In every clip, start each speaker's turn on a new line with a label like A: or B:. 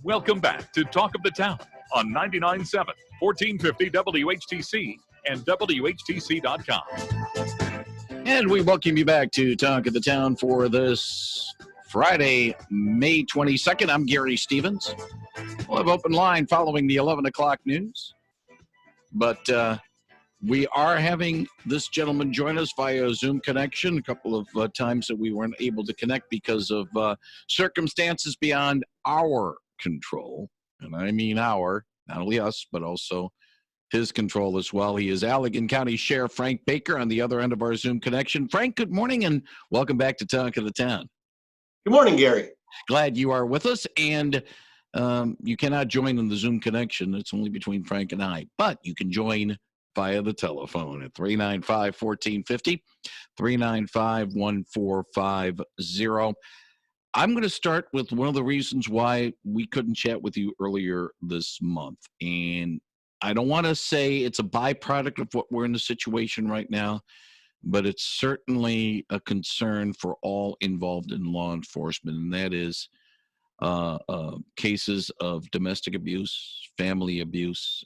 A: Welcome back to Talk of the Town on 99.7, 1450 WHTC and WHTC.com.
B: And we welcome you back to Talk of the Town for this Friday, May 22nd. I'm Gary Stevens. We'll have open line following the 11 o'clock news. But we are having this gentleman join us via Zoom connection. A couple of times that we weren't able to connect because of circumstances beyond our control. And I mean our, not only us, but also his control as well. He is Allegan County Sheriff Frank Baker on the other end of our Zoom connection. Frank, good morning and welcome back to Talk of the Town.
C: Good morning, Gary.
B: Glad you are with us. And you cannot join in the Zoom connection. It's only between Frank and I. But you can join via the telephone at 395-1450, 395-1450. I'm going to start with one of the reasons why we couldn't chat with you earlier this month. And I don't want to say it's a byproduct of what we're in the situation right now, but it's certainly a concern for all involved in law enforcement, and that is cases of domestic abuse, family abuse,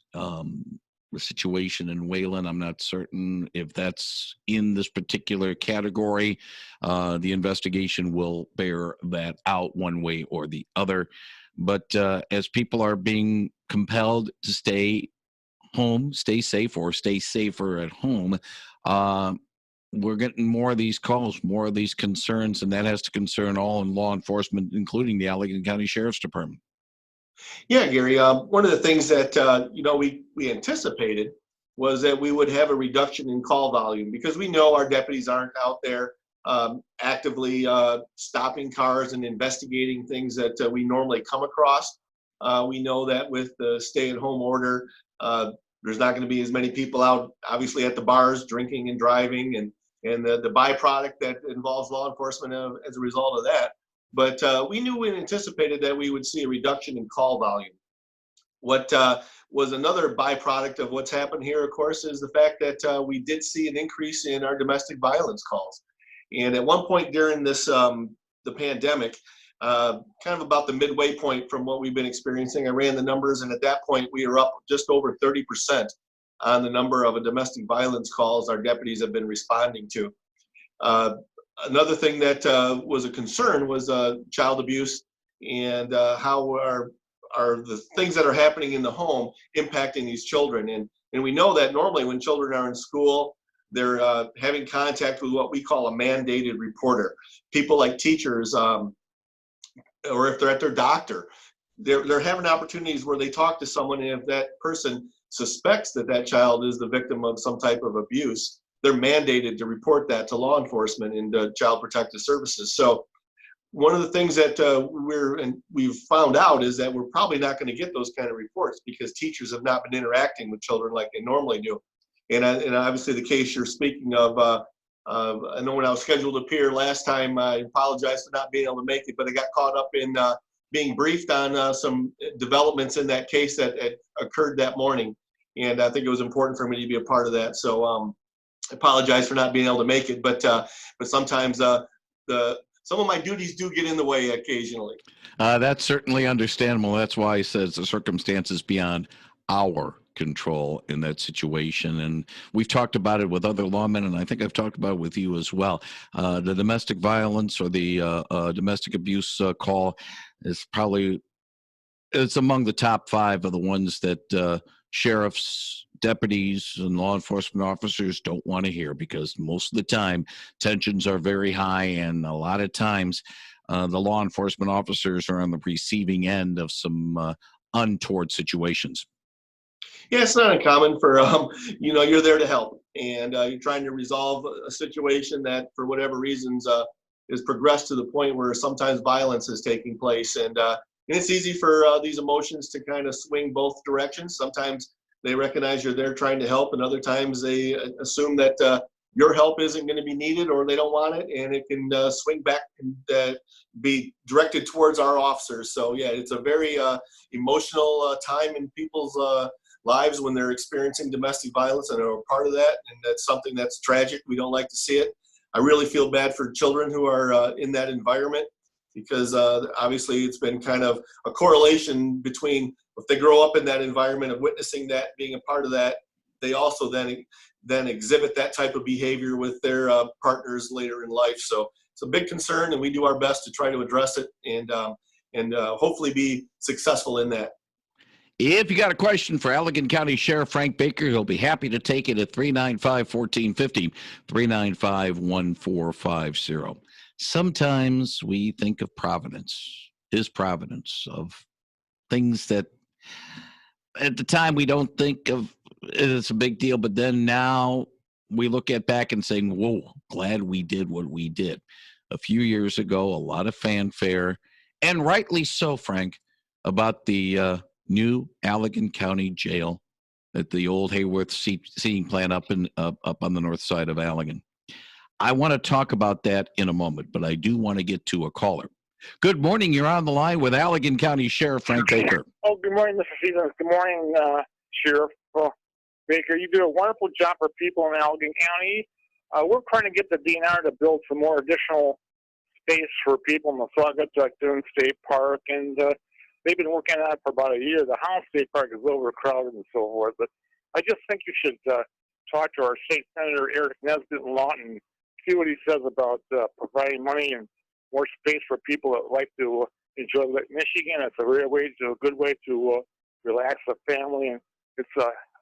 B: the situation in Wayland. I'm not certain if that's in this particular category. The investigation will bear that out one way or the other. But as people are being compelled to stay home, stay safe, or stay safer at home, we're getting more of these calls, more of these concerns, and that has to concern all in law enforcement, including the Allegan County Sheriff's Department.
C: Yeah, Gary. One of the things that we anticipated was that we would have a reduction in call volume because we know our deputies aren't out there actively stopping cars and investigating things that we normally come across. We know that with the stay-at-home order, there's not going to be as many people out, obviously, at the bars drinking and driving, and the byproduct that involves law enforcement as a result of that. But we knew and anticipated that we would see a reduction in call volume. What was another byproduct of what's happened here, of course, is the fact that we did see an increase in our domestic violence calls. And at one point during this, the pandemic, kind of about the midway point from what we've been experiencing, I ran the numbers, and at that point we were up just over 30% on the number of domestic violence calls our deputies have been responding to. Another thing that was a concern was child abuse and how are the things that are happening in the home impacting these children. And we know that normally when children are in school, they're having contact with what we call a mandated reporter. People like teachers, or if they're at their doctor, they're having opportunities where they talk to someone, and if that person suspects that that child is the victim of some type of abuse, they're mandated to report that to law enforcement and Child Protective Services. So one of the things that we've found out is that we're probably not going to get those kind of reports because teachers have not been interacting with children like they normally do. And obviously the case you're speaking of, I know when I was scheduled to appear last time, I apologize for not being able to make it, but I got caught up in being briefed on some developments in that case that occurred that morning. And I think it was important for me to be a part of that. So I apologize for not being able to make it, but sometimes some of my duties do get in the way occasionally.
B: That's certainly understandable. That's why I said the circumstances beyond our control in that situation. And we've talked about it with other lawmen, and I think I've talked about it with you as well. The domestic violence or the domestic abuse call is probably, it's among the top 5 of the ones that sheriffs, deputies, and law enforcement officers don't want to hear, because most of the time tensions are very high, and a lot of times the law enforcement officers are on the receiving end of some untoward situations.
C: Yeah, it's not uncommon for, you're there to help, and you're trying to resolve a situation that for whatever reasons is progressed to the point where sometimes violence is taking place. And it's easy for these emotions to kind of swing both directions. Sometimes they recognize you're there trying to help, and other times they assume that your help isn't going to be needed or they don't want it, and it can swing back and be directed towards our officers. So yeah, it's a very emotional time in people's lives when they're experiencing domestic violence and are a part of that, and that's something that's tragic. We don't like to see it. I really feel bad for children who are in that environment, because obviously it's been kind of a correlation between if they grow up in that environment of witnessing that, being a part of that, they also then exhibit that type of behavior with their partners later in life. So it's a big concern, and we do our best to try to address it and hopefully be successful in that.
B: If you got a question for Allegan County Sheriff Frank Baker, he'll be happy to take it at 395-1450, 395-1450. Sometimes we think of providence, his providence, of things that at the time we don't think of it as a big deal, but then now we look at back and saying, whoa, glad we did what we did. A few years ago, a lot of fanfare, and rightly so, Frank, about the new Allegan County Jail at the old Hayworth seating plant up on the north side of Allegan. I want to talk about that in a moment, but I do want to get to a caller. Good morning. You're on the line with Allegan County Sheriff Frank Baker.
D: Oh, good morning, Mr. Stevens. Good morning, Sheriff Baker. You do a wonderful job for people in Allegan County. We're trying to get the DNR to build some more additional space for people in the Saugatuck Dune State Park, and they've been working on it for about a year. The House State Park is overcrowded and so forth, but I just think you should talk to our State Senator Eric Nesbitt in Lawton, see what he says about providing money and more space for people that like to enjoy Lake Michigan. It's a good way to relax the family, and it's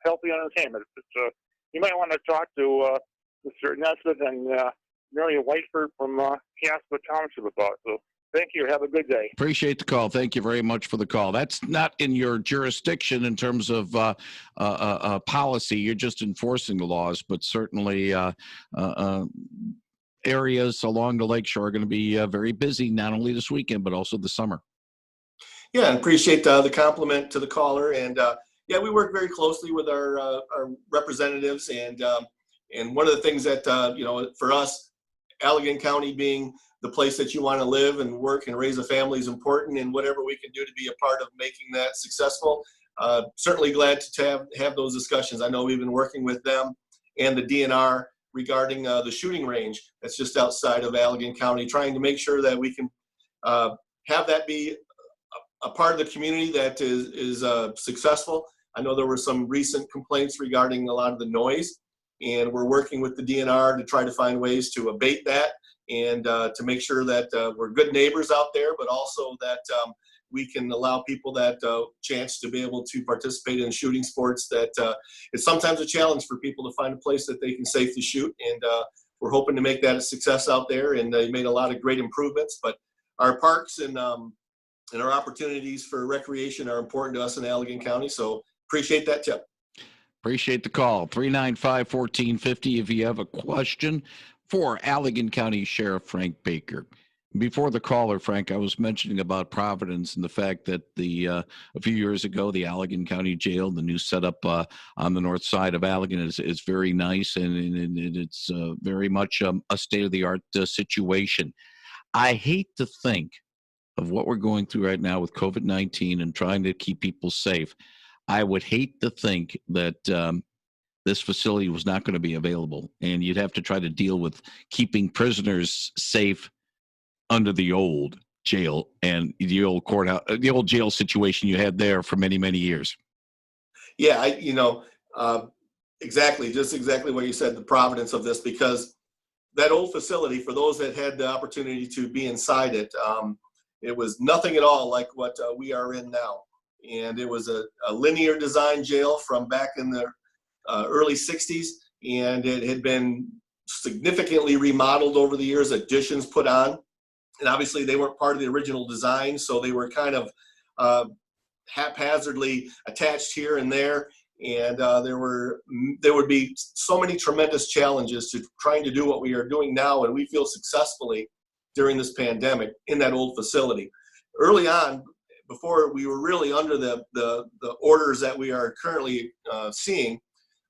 D: healthy entertainment. You might want to talk to Mr. Nesbitt and Mary Whiteford from Casper Township about it. So thank you. Have a good day.
B: Appreciate the call. Thank you very much for the call. That's not in your jurisdiction in terms of policy. You're just enforcing the laws, but certainly areas along the lakeshore are going to be very busy, not only this weekend, but also the summer.
C: Yeah, and appreciate the compliment to the caller. And yeah, we work very closely with our representatives. And one of the things that, for us, Allegan County being the place that you want to live and work and raise a family is important, and whatever we can do to be a part of making that successful. Certainly glad to have those discussions. I know we've been working with them and the DNR regarding the shooting range that's just outside of Allegan County, trying to make sure that we can have that be a part of the community that is successful. I know there were some recent complaints regarding a lot of the noise, and we're working with the DNR to try to find ways to abate that and to make sure that we're good neighbors out there, but also that we can allow people that chance to be able to participate in shooting sports. That it's sometimes a challenge for people to find a place that they can safely shoot, and we're hoping to make that a success out there. And they made a lot of great improvements, but our parks and our opportunities for recreation are important to us in Allegan County. So appreciate that tip.
B: Appreciate the call. 395-1450 if you have a question for Allegan County Sheriff Frank Baker. Before the caller, Frank, I was mentioning about Providence and the fact that a few years ago, the Allegan County Jail, the new setup on the north side of Allegan is very nice, and it's very much a state-of-the-art situation. I hate to think of what we're going through right now with COVID-19 and trying to keep people safe. I would hate to think that this facility was not going to be available, and you'd have to try to deal with keeping prisoners safe under the old jail and the old courthouse, the old jail situation you had there for many, many years.
C: Yeah, exactly what you said, the providence of this, because that old facility, for those that had the opportunity to be inside it, it was nothing at all like what we are in now. And it was a linear design jail from back in the early 60s, and it had been significantly remodeled over the years, additions put on. And obviously they weren't part of the original design, so they were kind of haphazardly attached here and there. And there would be so many tremendous challenges to trying to do what we are doing now, and we feel successfully during this pandemic in that old facility. Early on, before we were really under the orders that we are currently seeing,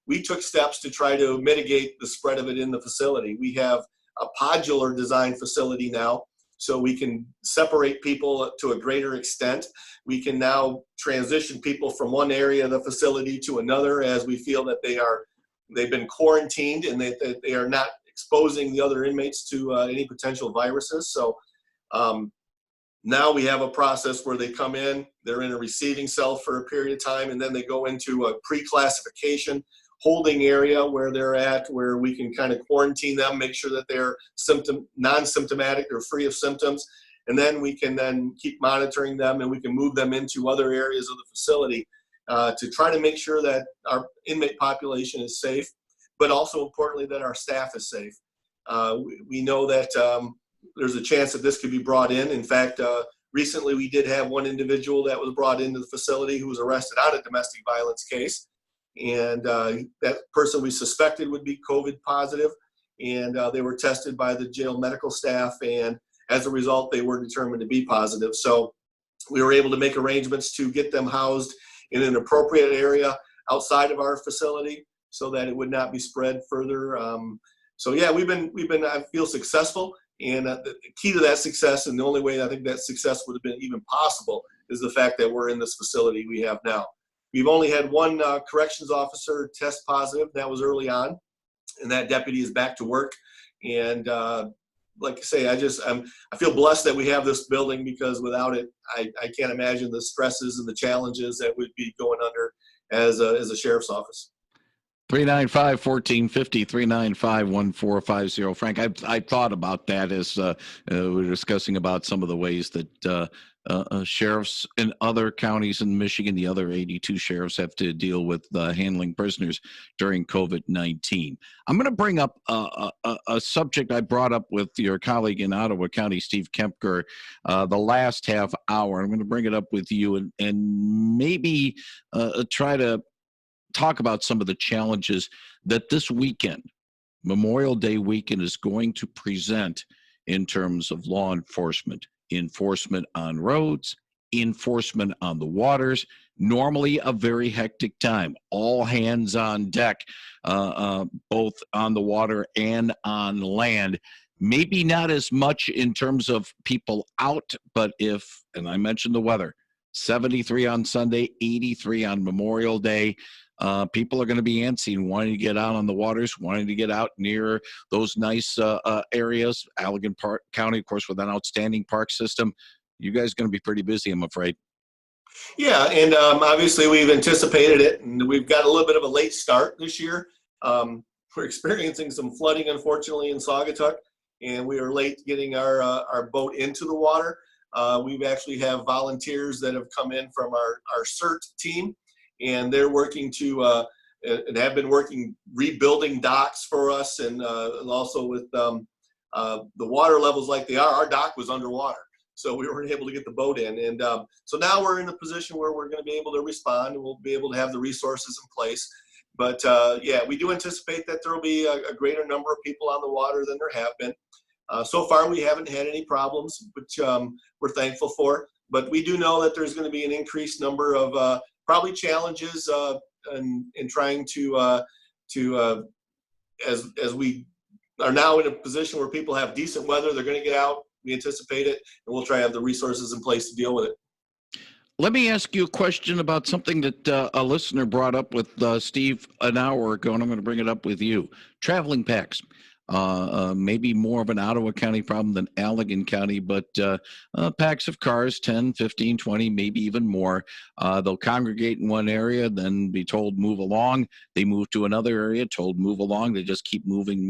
C: we took steps to try to mitigate the spread of it in the facility. We have a modular design facility now, so we can separate people to a greater extent. We can now transition people from one area of the facility to another as we feel that they've been quarantined and that they are not exposing the other inmates to any potential viruses. So Now we have a process where they come in, they're in a receiving cell for a period of time, and then they go into a pre-classification holding area where they're at, where we can kind of quarantine them, make sure that they're non-symptomatic or free of symptoms. And then we can then keep monitoring them, and we can move them into other areas of the facility to try to make sure that our inmate population is safe, but also importantly that our staff is safe. We know that there's a chance that this could be brought in. In fact, recently we did have one individual that was brought into the facility who was arrested on a domestic violence case. And that person we suspected would be COVID positive, and they were tested by the jail medical staff, and as a result, they were determined to be positive. So we were able to make arrangements to get them housed in an appropriate area outside of our facility so that it would not be spread further. So yeah, we've been, I feel, successful. And the key to that success, and the only way I think that success would have been even possible, is the fact that we're in this facility we have now. We've only had one corrections officer test positive. That was early on, and that deputy is back to work. And like I say, I feel blessed that we have this building, because without it, I can't imagine the stresses and the challenges that we'd be going under as a sheriff's office.
B: 395-1450, 395-1450. Frank, I thought about that as we were discussing about some of the ways that sheriffs in other counties in Michigan, the other 82 sheriffs, have to deal with handling prisoners during COVID-19. I'm going to bring up a subject I brought up with your colleague in Ottawa County, Steve Kempker, the last half hour. I'm going to bring it up with you and maybe try to talk about some of the challenges that this weekend, Memorial Day weekend, is going to present in terms of law enforcement on roads, enforcement on the waters. Normally a very hectic time, all hands on deck, both on the water and on land. Maybe not as much in terms of people out, but and I mentioned the weather, 73 on Sunday, 83 on Memorial Day. People are going to be antsy and wanting to get out on the waters, wanting to get out near those nice areas. Allegan County, of course, with an outstanding park system. You guys are going to be pretty busy, I'm afraid.
C: Yeah, and obviously we've anticipated it, and we've got a little bit of a late start this year. We're experiencing some flooding, unfortunately, in Saugatuck, and we are late getting our boat into the water. We actually have volunteers that have come in from our CERT team, and they're working to and have been working rebuilding docks for us, and also with the water levels like they are, our dock was underwater, so we weren't able to get the boat in. And so now we're in a position where we're going to be able to respond, and we'll be able to have the resources in place. But yeah, we do anticipate that there will be a greater number of people on the water than there have been. So far, we haven't had any problems, which we're thankful for. But we do know that there's going to be an increased number of probably challenges in trying to as we are now in a position where people have decent weather, they're going to get out. We anticipate it, and we'll try to have the resources in place to deal with it.
B: Let me ask you a question about something that a listener brought up with Steve an hour ago, and I'm going to bring it up with you. Traveling packs. Maybe more of an Ottawa County problem than Allegan County, but packs of cars, 10, 15, 20, maybe even more. They'll congregate in one area, then be told move along. They move to another area, told move along. They just keep moving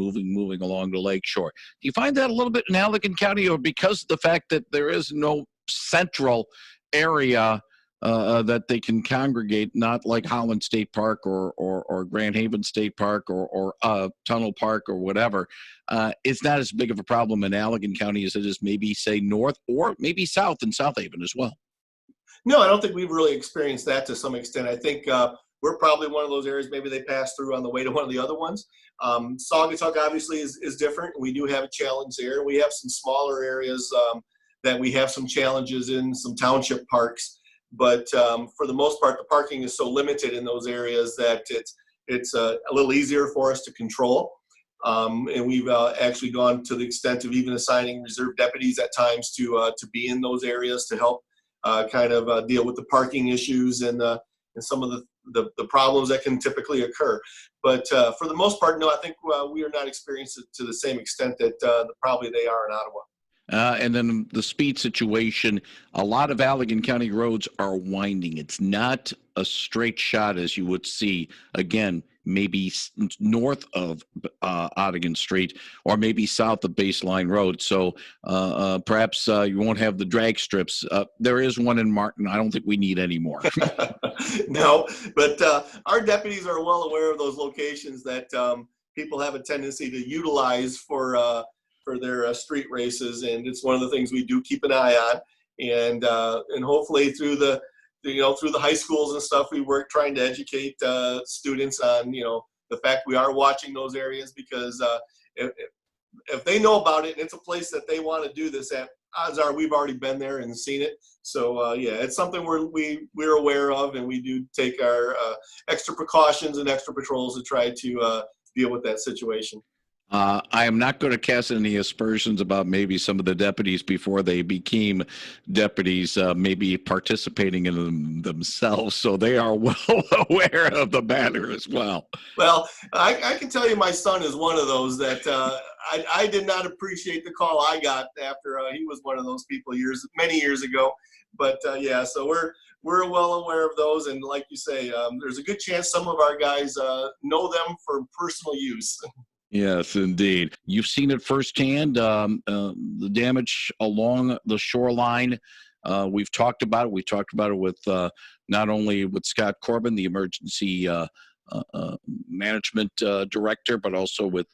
B: along the lake shore. Do you find that a little bit in Allegan County, or because of the fact that there is no central area that they can congregate, not like Holland State Park or Grand Haven State Park or Tunnel Park or whatever? It's not as big of a problem in Allegan County as it is maybe, say, north or maybe south in South Haven as well.
C: No, I don't think we've really experienced that to some extent. I think we're probably one of those areas maybe they pass through on the way to one of the other ones. Saugatuck obviously is different. We do have a challenge there. We have some smaller areas that we have some challenges in, some township parks. But for the most part, the parking is so limited in those areas that it's a little easier for us to control. And we've actually gone to the extent of even assigning reserve deputies at times to be in those areas to help kind of deal with the parking issues and some of the problems that can typically occur. But for the most part, no, I think we are not experiencing it to the same extent that probably they are in Ottawa.
B: And then the speed situation, a lot of Allegan County roads are winding. It's not a straight shot as you would see, again, maybe north of Ottigan Street or maybe south of Baseline Road. So perhaps you won't have the drag strips. There is one in Martin. I don't think we need any more.
C: No, but our deputies are well aware of those locations that people have a tendency to utilize for their street races, and it's one of the things we do keep an eye on. And hopefully through the high schools and stuff, we work trying to educate students on the fact we are watching those areas, because if they know about it and it's a place that they want to do this at, odds are we've already been there and seen it. So yeah, it's something we're aware of, and we do take our extra precautions and extra patrols to try to deal with that situation.
B: I am not going to cast any aspersions about maybe some of the deputies before they became deputies, maybe participating in them themselves. So they are well aware of the matter as well.
C: Well, I can tell you my son is one of those that I did not appreciate the call I got after he was one of those people many years ago. But yeah, so we're well aware of those. And like you say, there's a good chance some of our guys know them for personal use.
B: Yes, indeed. You've seen it firsthand, the damage along the shoreline. We've talked about it. We talked about it with not only with Scott Corbin, the emergency management director, but also with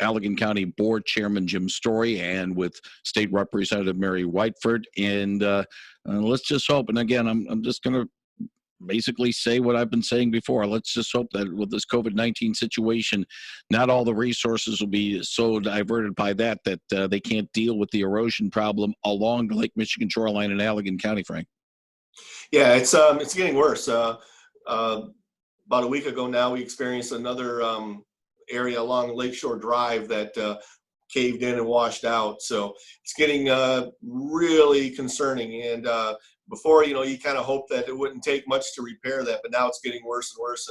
B: Allegan County Board Chairman Jim Story and with State Representative Mary Whiteford. And let's just hope. And again, I'm just going to basically say what I've been saying before. Let's just hope that with this COVID-19 situation, not all the resources will be so diverted by that they can't deal with the erosion problem along the Lake Michigan shoreline in Allegan County, Frank.
C: Yeah, it's getting worse. About a week ago now, we experienced another area along Lakeshore Drive that caved in and washed out. So it's getting really concerning. And before, you kind of hope that it wouldn't take much to repair that, but now it's getting worse and worse.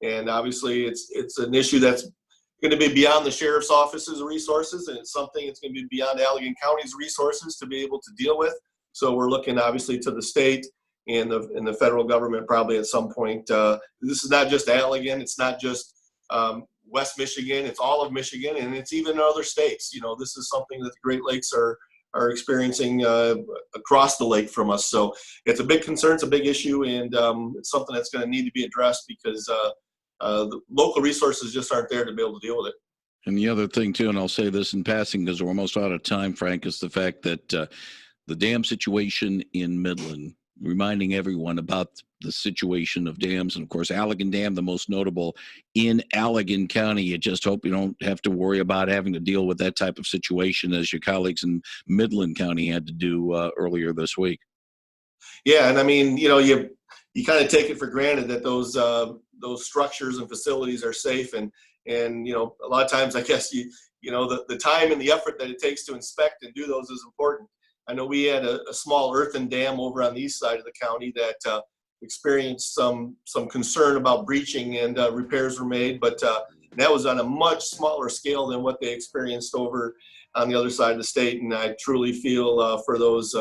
C: And obviously it's an issue that's going to be beyond the sheriff's office's resources, and it's something that's going to be beyond Allegan County's resources to be able to deal with. So we're looking obviously to the state and the federal government probably at some point. This is not just Allegan, it's not just West Michigan, it's all of Michigan, and it's even other states. This is something that the Great Lakes are experiencing across the lake from us. So it's a big concern, it's a big issue, and it's something that's going to need to be addressed because the local resources just aren't there to be able to deal with it.
B: And the other thing too, and I'll say this in passing because we're almost out of time, Frank, is the fact that the dam situation in Midland, reminding everyone about the situation of dams. And of course, Allegan Dam, the most notable in Allegan County. You just hope you don't have to worry about having to deal with that type of situation as your colleagues in Midland County had to do earlier this week. Yeah.
C: And I mean, you kind of take it for granted that those structures and facilities are safe. And a lot of times, I guess, the time and the effort that it takes to inspect and do those is important. I know we had a small earthen dam over on the east side of the county that experienced some concern about breaching, and repairs were made, but that was on a much smaller scale than what they experienced over on the other side of the state. And I truly feel for those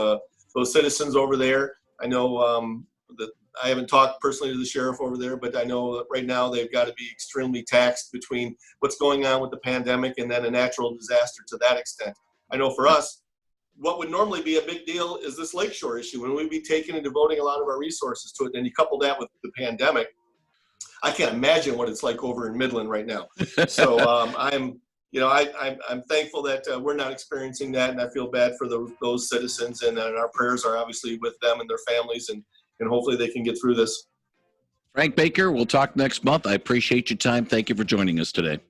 C: citizens over there. I know that I haven't talked personally to the sheriff over there, but I know that right now they've got to be extremely taxed between what's going on with the pandemic and then a natural disaster to that extent. I know for us, what would normally be a big deal is this lakeshore issue, and we'd be taking and devoting a lot of our resources to it. And you couple that with the pandemic, I can't imagine what it's like over in Midland right now. So I'm thankful that we're not experiencing that, and I feel bad for those citizens. And our prayers are obviously with them and their families, and hopefully they can get through this.
B: Frank Baker, we'll talk next month. I appreciate your time. Thank you for joining us today.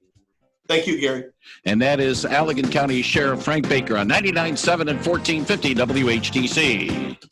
C: Thank you, Gary.
B: And that is Allegan County Sheriff Frank Baker on 99.7 and 1450 WHTC.